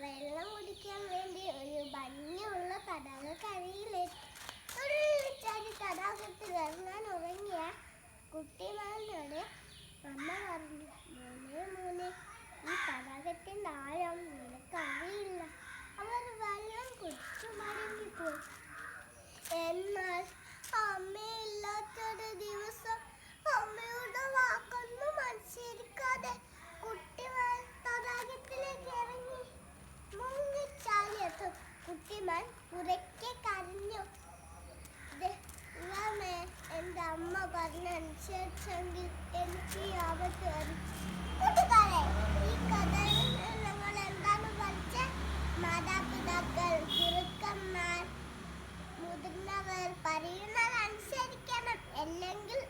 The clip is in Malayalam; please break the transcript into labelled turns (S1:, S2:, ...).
S1: വെള്ളം കുടിക്കാൻ വേണ്ടി ഒരു ഭംഗിയുള്ള തടാകക്കരയിലെത്തി. തടാകത്തിൽ ഇറങ്ങാൻ ഉറങ്ങിയ കുട്ടിമാനോട് അമ്മ പറഞ്ഞു, മോനെ മോനെ, ഈ തടാകത്തിന്റെ ആഴം നിനക്കറിയില്ല. അവർ വെള്ളം കുടിച്ചു മടങ്ങിപ്പോയി. എന്നാൽ അമ്മയില്ലാത്തൊരു ദിവസം അമ്മയുടെ വാക്കൊന്നും അനുസരിക്കാതെ കുട്ടിമാൻ തടാകത്തിലേക്ക് ഇറങ്ങി. മുങ്ങിച്ചാടിയതും കുട്ടിമാൻ ഉറക്കെ കരഞ്ഞു. ദൈവമേ, എൻ്റെ അമ്മ പറഞ്ഞനുസരിച്ചെങ്കിൽ എനിക്ക് ഈ ആപത്ത് വരും. കൂട്ടുകാരെ, ഈ കഥയിൽ നമ്മൾ എന്താണ് പഠിച്ചത്? മാതാപിതാക്കൾ, ഗുരുക്കന്മാർ, മുതിർന്നവർ പറയുന്നത് അനുസരിക്കണം, അല്ലെങ്കിൽ